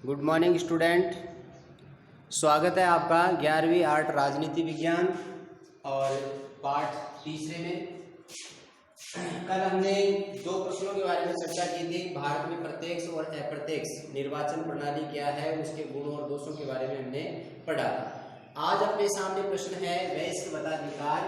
Good morning student. स्वागत है आपका 11वीं आर्ट राजनीति विज्ञान और पाठ तीसरे में। कल हमने दो प्रश्नों के बारे में चर्चा की थी। भारत में प्रत्यक्ष और अप्रत्यक्ष निर्वाचन प्रणाली क्या है, उसके गुणों और दोषों के बारे में हमने पढ़ा था। आज अपने सामने प्रश्न है वयस्क मताधिकार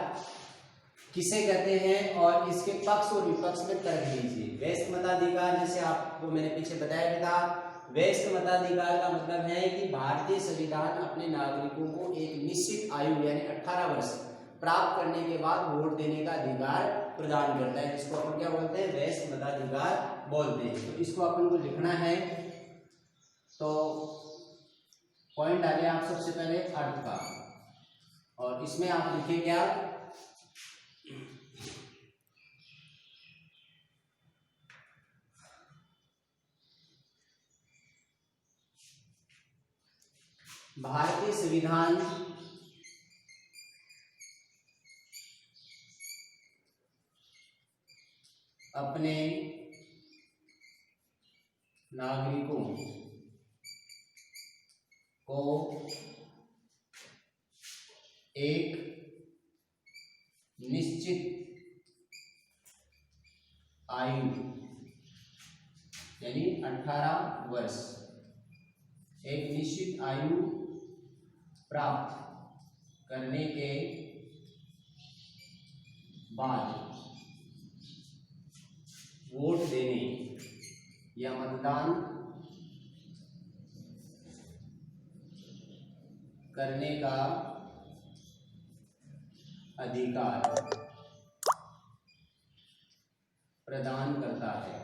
किसे कहते हैं और इसके पक्ष और विपक्ष में तर्क दीजिए। वयस्क मताधिकार जैसे आपको मैंने पीछे बताया भी था, वयस्क मताधिकार का मतलब है कि भारतीय संविधान अपने नागरिकों को एक निश्चित आयु यानी 18 वर्ष प्राप्त करने के बाद वोट देने का अधिकार प्रदान करता है, जिसको अपन क्या बोलते हैं, वयस्क मताधिकार बोलते हैं। तो इसको अपन को लिखना है, तो पॉइंट डालें आप सबसे पहले अर्थ का, और इसमें आप लिखें क्या, भारतीय संविधान अपने नागरिकों को एक निश्चित आयु यानी 18 वर्ष, एक निश्चित आयु प्राप्त करने के बाद वोट देने या मतदान करने का अधिकार प्रदान करता है,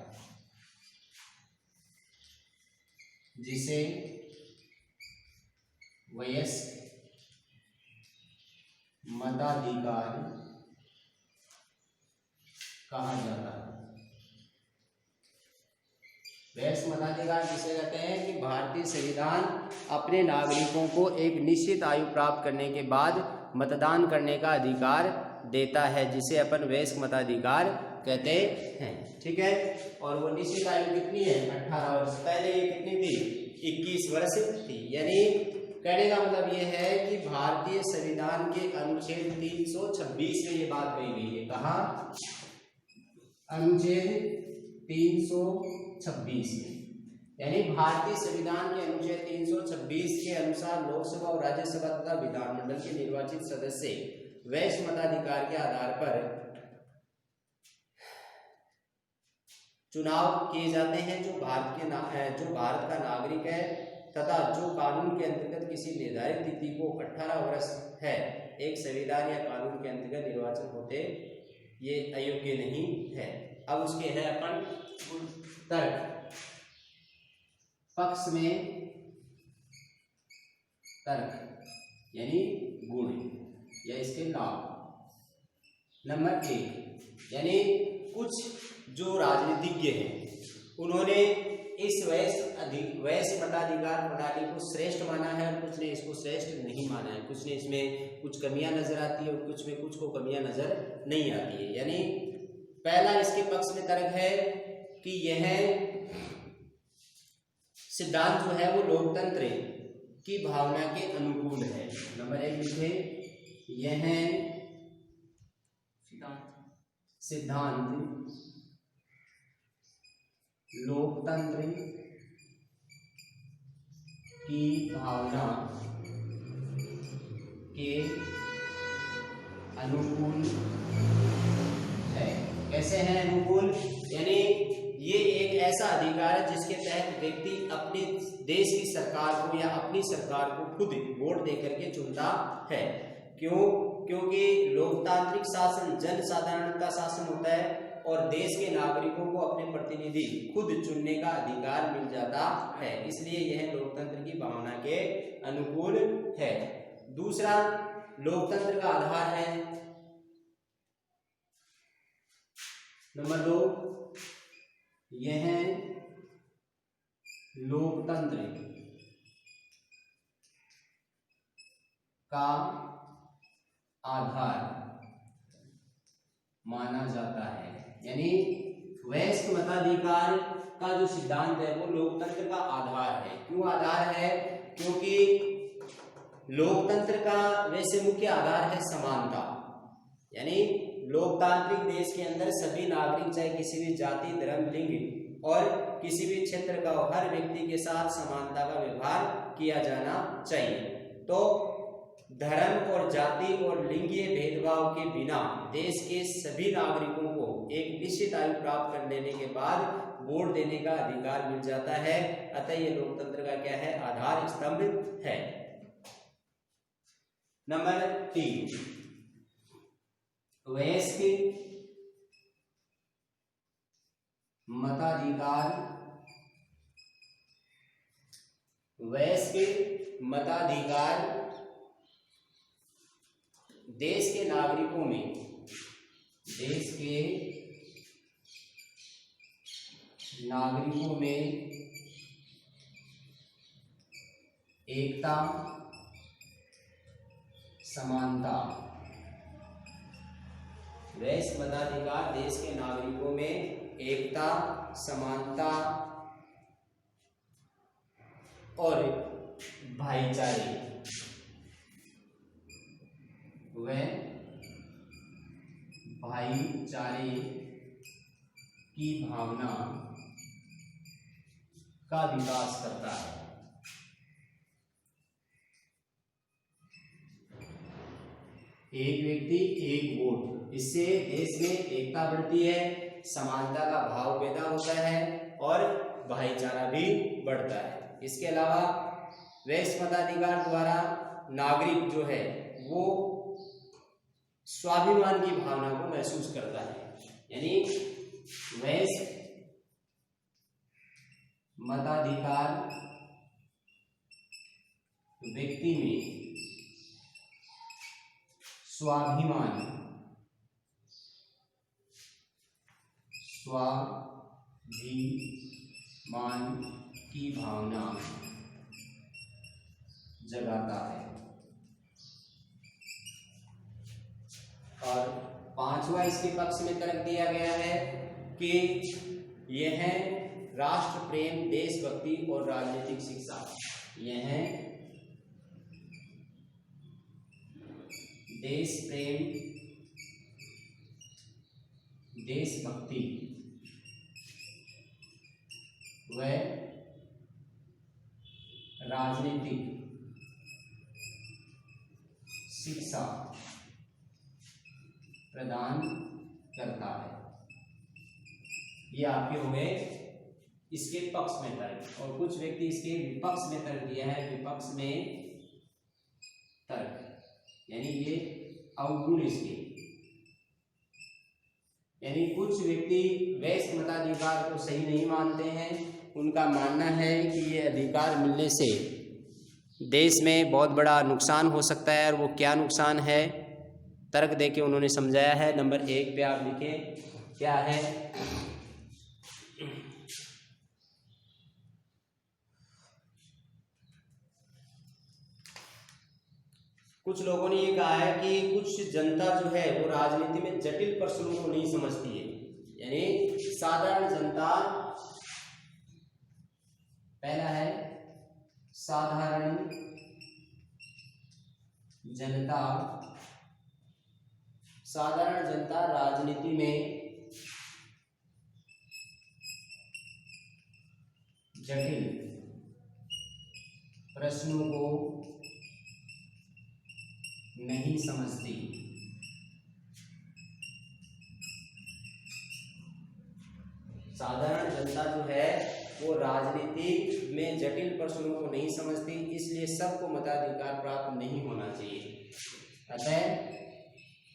जिसे वयस्क मताधिकार कहा जाता है। वयस्क मताधिकार किसे कहते हैं कि भारतीय संविधान अपने नागरिकों को एक निश्चित आयु प्राप्त करने के बाद मतदान करने का अधिकार देता है, जिसे अपन वयस्क मताधिकार कहते हैं। ठीक है, और वो निश्चित आयु कितनी है, 18 वर्ष। पहले ये कितनी थी, 21 वर्ष थी। यानी कहने का मतलब ये है कि भारतीय संविधान के अनुच्छेद 326 में ये बात कही गई है। कहा, अनुच्छेद 326 में, यानी भारतीय संविधान के अनुच्छेद 326 के अनुसार लोकसभा और राज्यसभा तथा विधानमंडल के निर्वाचित सदस्य वयस्क मताधिकार के आधार पर चुनाव किए जाते हैं, जो भारत का नागरिक है तथा जो कानून के अंतर्गत किसी निर्धारित तिथि को 18 वर्ष है, एक संविधान या कानून के अंतर्गत निर्वाचन होते ये अयोग्य नहीं है। अब उसके है अपन तर्क, पक्ष में तर्क यानी गुण या इसके लाभ। नंबर 1, यानी कुछ जो राजनीतिज्ञ हैं उन्होंने इस वयस्क मताधिकार प्रणाली को श्रेष्ठ माना है और कुछ ने इसको श्रेष्ठ नहीं माना है। कुछ ने इसमें कुछ कमियां नजर आती है और कुछ को कमियां नजर नहीं आती है। यानी पहला इसके पक्ष में तर्क है कि यह सिद्धांत जो है वो लोकतंत्र की भावना के अनुकूल है। नंबर 1 लिखे, यह सिद्धांत लोकतंत्र की भावना के अनुकूल है। कैसे है अनुकूल, यानी ये एक ऐसा अधिकार है जिसके तहत व्यक्ति अपने देश की सरकार को या अपनी सरकार को खुद वोट देकर के चुनता है। क्यों? क्योंकि लोकतांत्रिक शासन जन साधारण का शासन होता है और देश के नागरिकों को अपने प्रतिनिधि खुद चुनने का अधिकार मिल जाता है, इसलिए यह लोकतंत्र की भावना के अनुकूल है। दूसरा, लोकतंत्र का आधार है। नंबर 2, यह लोकतंत्र का आधार माना जाता है। यानी वयस्क मताधिकार का जो सिद्धांत है वो लोकतंत्र का आधार है। क्यों आधार है? क्योंकि लोकतंत्र का वैसे मुख्य आधार है समानता, यानी लोकतांत्रिक देश के अंदर सभी नागरिक चाहे किसी भी जाति, धर्म, लिंग और किसी भी क्षेत्र का हर व्यक्ति के साथ समानता का व्यवहार किया जाना चाहिए। तो धर्म और जाति और लिंगीय भेदभाव के बिना देश के सभी नागरिकों को एक निश्चित आयु प्राप्त कर लेने के बाद वोट देने का अधिकार मिल जाता है। अतः ये लोकतंत्र का क्या है? आधार स्तंभ है। नंबर 3, वयस्क मताधिकार। वयस्क मताधिकार देश के नागरिकों में एकता, समानता। वयस्क मताधिकार देश के नागरिकों में एकता, समानता और भाईचारे की भावना का विकास करता है। एक व्यक्ति एक वोट, इससे देश में एकता बढ़ती है, समानता का भाव पैदा होता है और भाईचारा भी बढ़ता है। इसके अलावा वयस्क मताधिकार द्वारा नागरिक जो है वो स्वाभिमान की भावना को महसूस करता है, यानी वयस्क मताधिकार व्यक्ति में स्वाभिमान की भावना जगाता है। और पांचवा इसके पक्ष में तर्क दिया गया है कि यह है राष्ट्र प्रेम, देशभक्ति और राजनीतिक शिक्षा। यह है देश प्रेम, देशभक्ति व राजनीतिक शिक्षा प्रदान करता है। ये आपके हो गए इसके पक्ष में तर्क। और कुछ व्यक्ति इसके विपक्ष में तर्क दिया है। विपक्ष में तर्क यानी ये अवगुण इसके, यानी कुछ व्यक्ति वयस्क मताधिकार को सही नहीं मानते हैं। उनका मानना है कि ये अधिकार मिलने से देश में बहुत बड़ा नुकसान हो सकता है। और वो क्या नुकसान है, तर्क देके उन्होंने समझाया है। नंबर 1 पे आप लिखें, क्या है? कुछ लोगों ने ये कहा है कि कुछ जनता जो है वो राजनीति में जटिल प्रश्नों को नहीं समझती है, यानी साधारण जनता। पहला है साधारण जनता। साधारण जनता राजनीति में जटिल प्रश्नों को नहीं समझती। साधारण जनता जो है वो राजनीति में जटिल प्रश्नों को नहीं समझती, इसलिए सबको मताधिकार प्राप्त नहीं होना चाहिए। अतः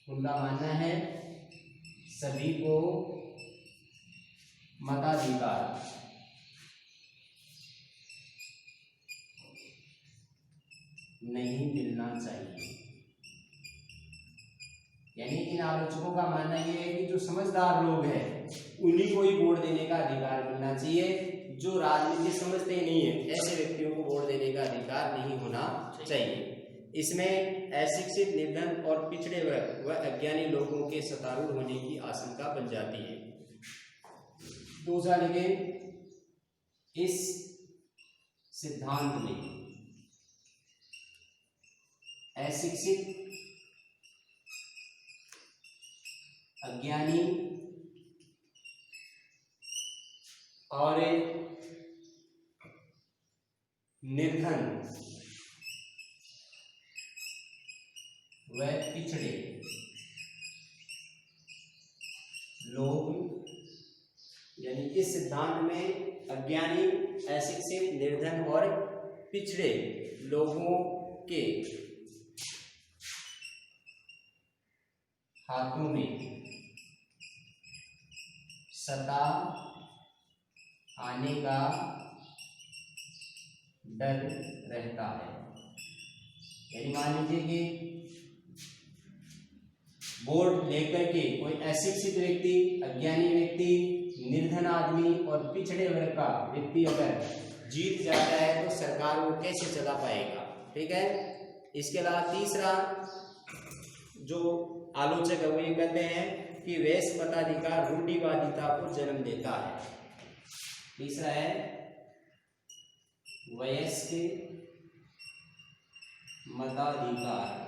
उनका मानना है सभी को मताधिकार नहीं मिलना चाहिए। यानी इन आलोचकों का मानना यह है कि जो समझदार लोग हैं उन्हीं को ही वोट देने का अधिकार मिलना चाहिए। जो राजनीति समझते ही नहीं है ऐसे व्यक्तियों को वोट देने का अधिकार नहीं होना चाहिए। इसमें अशिक्षित, निर्धन और पिछड़े वर्ग व अज्ञानी लोगों के सत्तारूढ़ होने की आशंका बन जाती है। दूसरा लिखें, इस सिद्धांत में अशिक्षित, अज्ञानी और निर्धन व पिछड़े लोग, यानी इस सिद्धांत में अज्ञानी, अशिक्षित, निर्धन और पिछड़े लोगों के हाथों में सत्ता आने का डर रहता है। यानी मान लीजिए कि वोट लेकर के कोई अशिक्षित व्यक्ति, अज्ञानी व्यक्ति, निर्धन आदमी और पिछड़े वर्ग का व्यक्ति अगर जीत जाता है तो सरकार वो कैसे चला पाएगा। ठीक है। इसके अलावा तीसरा जो आलोचक है वो ये कहते हैं कि वैश्य मताधिकार रूढ़िवादिता को जन्म देता है। तीसरा है वयस्क मताधिकार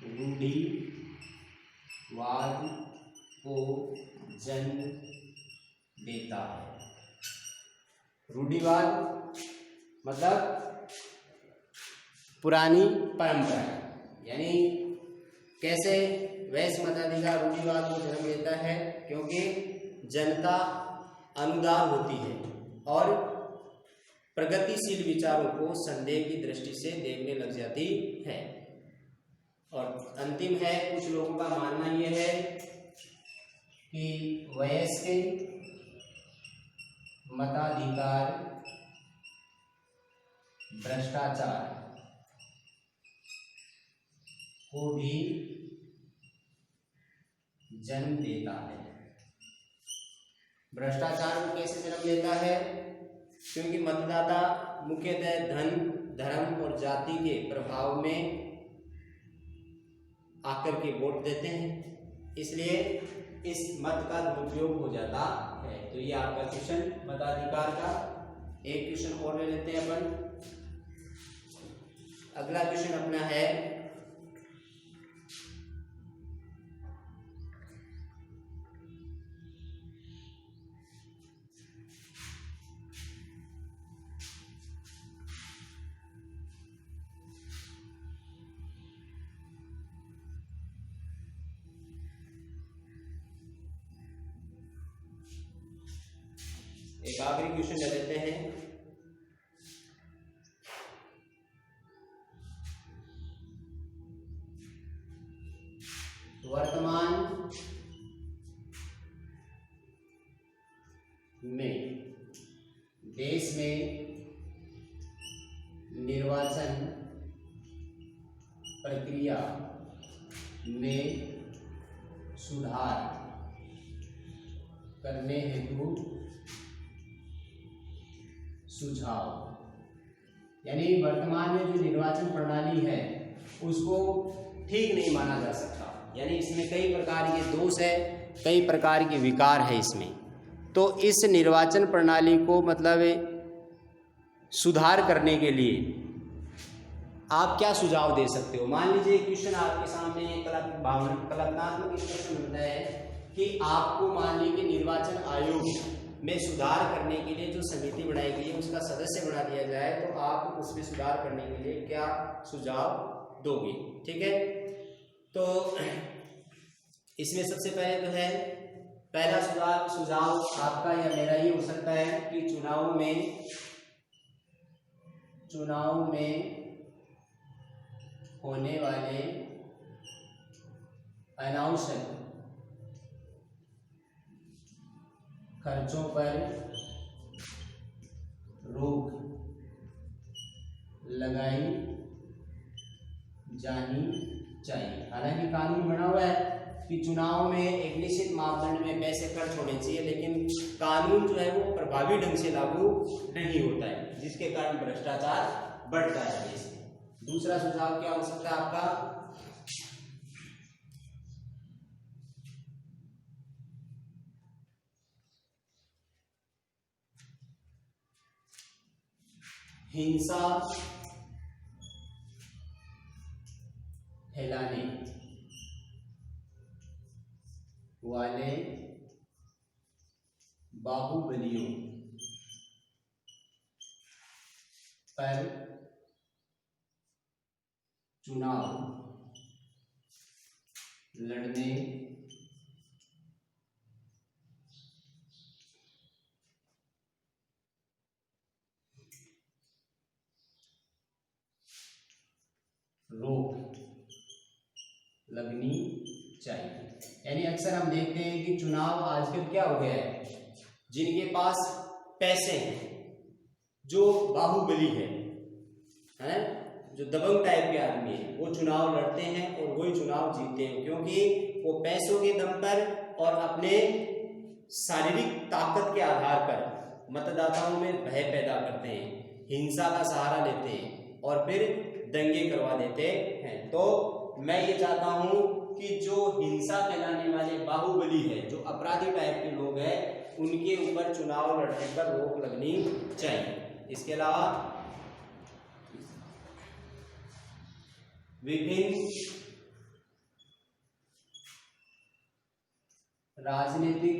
रूढ़िवाद को जन्म देता है। रूढ़िवाद मतलब पुरानी परंपरा, यानी कैसे वैश्य मताधिकार रूढ़िवाद को जन्म देता है, क्योंकि जनता अनुदार होती है और प्रगतिशील विचारों को संदेह की दृष्टि से देखने लग जाती है। और अंतिम है, कुछ लोगों का मानना यह है कि वयस्क मताधिकार भ्रष्टाचार को भी जन्म देता है। भ्रष्टाचार को कैसे जन्म देता है? क्योंकि मतदाता मुख्यतः धन, धर्म और जाति के प्रभाव में आकर के वोट देते हैं, इसलिए इस मत का दुरुपयोग हो जाता है। तो ये आपका क्वेश्चन मताधिकार का। एक क्वेश्चन और ले लेते हैं अपन। अगला क्वेश्चन अपना है एक आखिरी क्वेश्चन ले लेते हैं। वर्तमान में देश में निर्वाचन प्रक्रिया में सुधार करने हेतु सुझाव, यानी वर्तमान में जो निर्वाचन प्रणाली है उसको ठीक नहीं माना जा सकता, यानी इसमें कई प्रकार के दोष है, कई प्रकार के विकार है इसमें। तो इस निर्वाचन प्रणाली को मतलब सुधार करने के लिए आप क्या सुझाव दे सकते हो? मान लीजिए क्वेश्चन आपके सामने कल्पनात्मक क्वेश्चन होता है कि आपको मान लीजिए निर्वाचन आयोग में सुधार करने के लिए जो समिति बनाई गई है उसका सदस्य बना दिया जाए, तो आप उसमें सुधार करने के लिए क्या सुझाव दोगे? ठीक है। तो इसमें सबसे पहले तो है, पहला सुझाव आपका या मेरा ये हो सकता है कि चुनाव में होने वाले अनावश्यक खर्चों पर रोक लगाई जानी चाहिए। हालांकि कानून बना हुआ है कि चुनाव में एक निश्चित मापदंड में पैसे खर्च होने चाहिए, लेकिन कानून जो है वो प्रभावी ढंग से लागू नहीं होता है, जिसके कारण भ्रष्टाचार बढ़ता है देश में। दूसरा सुझाव क्या हो सकता है आपका? हिंसा फैलाने वाले बाहुबलियों पर चुनाव लड़ने रोक लगनी चाहिए। यानी अक्सर हम देखते हैं कि चुनाव आजकल क्या हो गया है, जिनके पास पैसे हैं, जो बाहुबली है, जो दबंग टाइप के आदमी है, वो चुनाव लड़ते हैं और वही चुनाव जीतते हैं, क्योंकि वो पैसों के दम पर और अपने शारीरिक ताकत के आधार पर मतदाताओं में भय पैदा करते हैं, हिंसा का सहारा लेते हैं और फिर दंगे करवा देते हैं। तो मैं ये चाहता हूं कि जो हिंसा फैलाने वाले बाहुबली है, जो अपराधी टाइप के लोग हैं, उनके ऊपर चुनाव लड़ने पर रोक लगनी चाहिए। इसके अलावा विभिन्न राजनीतिक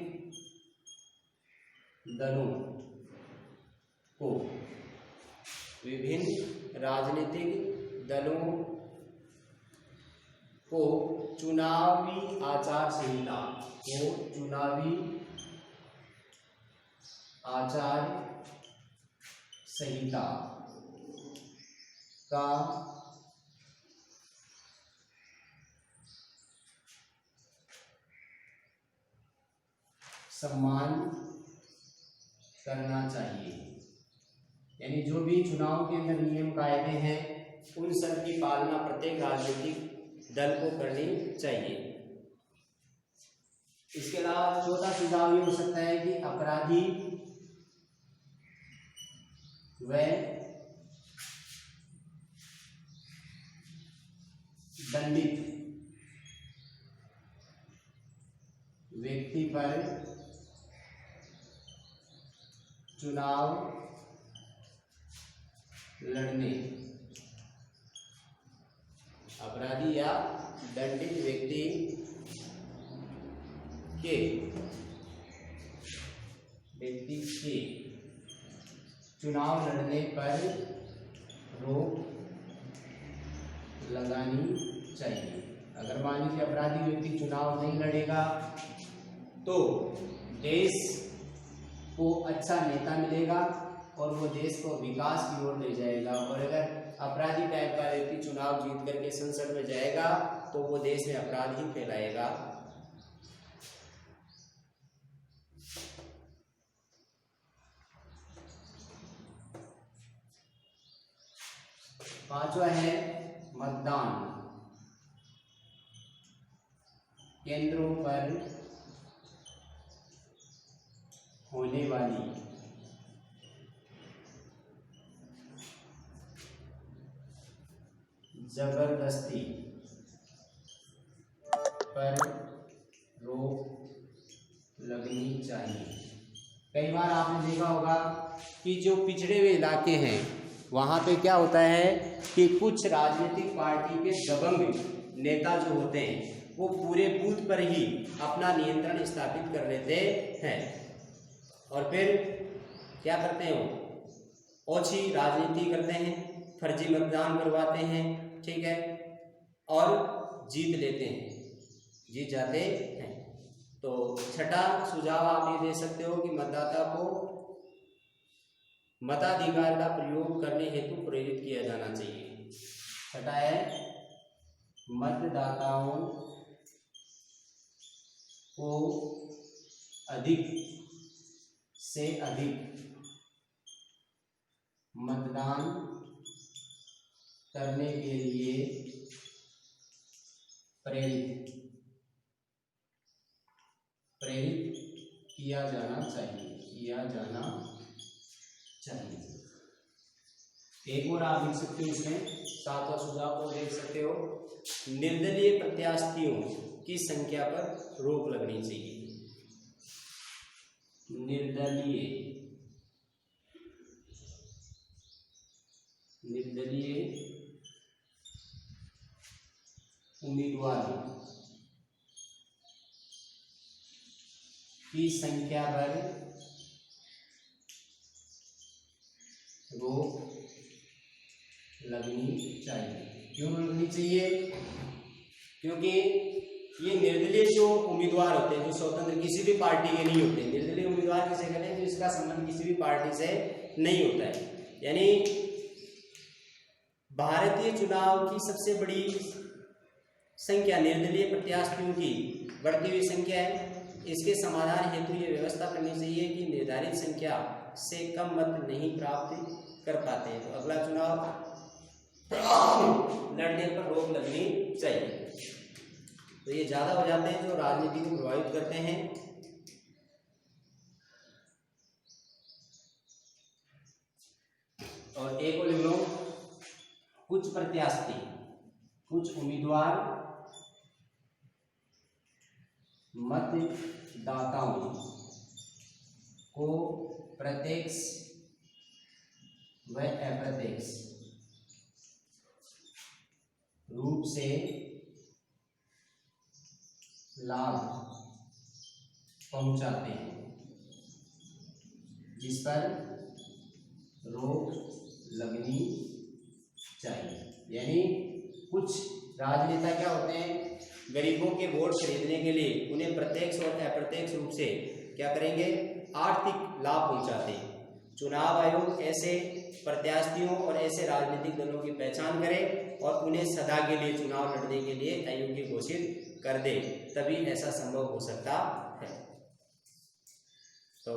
दलों को चुनावी आचार संहिता का सम्मान करना चाहिए। यानी जो भी चुनाव के अंदर नियम कायदे हैं, उन सब की पालना प्रत्येक राजनीतिक दल को करनी चाहिए। इसके अलावा चौथा सुझाव ये हो सकता है कि अपराधी व दंडित व्यक्ति पर चुनाव लड़ने, अपराधी या दंडित व्यक्ति के चुनाव लड़ने पर रोक लगानी चाहिए। अगर मान लीजिए अपराधी व्यक्ति चुनाव नहीं लड़ेगा तो देश को अच्छा नेता मिलेगा और वो देश को विकास की ओर ले जाएगा, और अगर अपराधी टाइप का व्यक्ति चुनाव जीत करके संसद में जाएगा तो वो देश में अपराध ही फैलाएगा। पांचवा है मतदान केंद्रों पर होने वाली जबरदस्ती पर रोक लगनी चाहिए। कई बार आपने देखा होगा कि जो पिछड़े हुए इलाके हैं वहाँ पे क्या होता है कि कुछ राजनीतिक पार्टी के दबंग नेता जो होते हैं वो पूरे बूथ पर ही अपना नियंत्रण स्थापित कर लेते हैं और फिर क्या करते हैं, वो ओछी राजनीति करते हैं, फर्जी मतदान करवाते हैं, ठीक है, और जीत लेते हैं, जीत जाते हैं। तो छठा सुझाव आप ये दे सकते हो कि मतदाता को मताधिकार का प्रयोग करने हेतु प्रेरित किया जाना चाहिए। छठा है मतदाताओं को अधिक से अधिक मतदान करने के लिए प्रेरित किया जाना चाहिए। एक और आप लिख सकते हो, इसमें सातवां सुझाव को देख सकते हो, निर्दलीय प्रत्याशियों की संख्या पर रोक लगनी चाहिए। निर्दलीय निर्दलीय उम्मीदवारों की संख्या पर रोक लगनी चाहिए। क्यों लगनी चाहिए? क्योंकि ये निर्दलीय जो उम्मीदवार होते हैं, जो स्वतंत्र किसी भी पार्टी के नहीं होते, निर्दलीय उम्मीदवार किसे कहते हैं? जो इसका संबंध किसी भी पार्टी से नहीं होता है। यानी भारतीय चुनाव की सबसे बड़ी संख्या निर्दलीय प्रत्याशियों की बढ़ती हुई संख्या है। इसके समाधान हेतु ये व्यवस्था करनी चाहिए कि निर्धारित संख्या से कम मत नहीं प्राप्त कर पाते हैं तो अगला चुनाव लड़ने पर रोक लगनी चाहिए। तो ये ज्यादा हो जाते हैं जो राजनीति को प्रभावित करते हैं। और एक और लिख लो, कुछ प्रत्याशी, कुछ उम्मीदवार मतदाताओं को प्रत्यक्ष व अप्रत्यक्ष रूप से लाभ पहुंचाते हैं, जिस पर रोक लगनी चाहिए। यानी कुछ राजनेता क्या होते हैं, गरीबों के वोट खरीदने के लिए उन्हें प्रत्यक्ष और अप्रत्यक्ष रूप से क्या करेंगे, आर्थिक लाभ पहुंचाते हैं। चुनाव आयोग ऐसे प्रत्याशियों और ऐसे राजनीतिक दलों की पहचान करे और उन्हें सदा के लिए चुनाव लड़ने के लिए अयोग्य घोषित कर दे, तभी ऐसा संभव हो सकता है। तो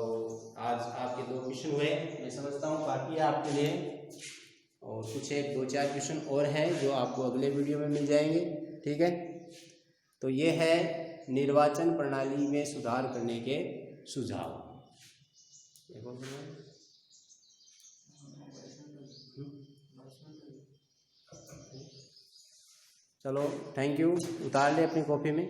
आज आपके 2 क्वेश्चन हुए, मैं समझता हूँ काफ़ी है आपके लिए। और कुछ एक 2-4 क्वेश्चन और हैं जो आपको अगले वीडियो में मिल जाएंगे। ठीक है, तो ये है निर्वाचन प्रणाली में सुधार करने के सुझाव। चलो, थैंक यू। उतार ले अपनी कॉपी में।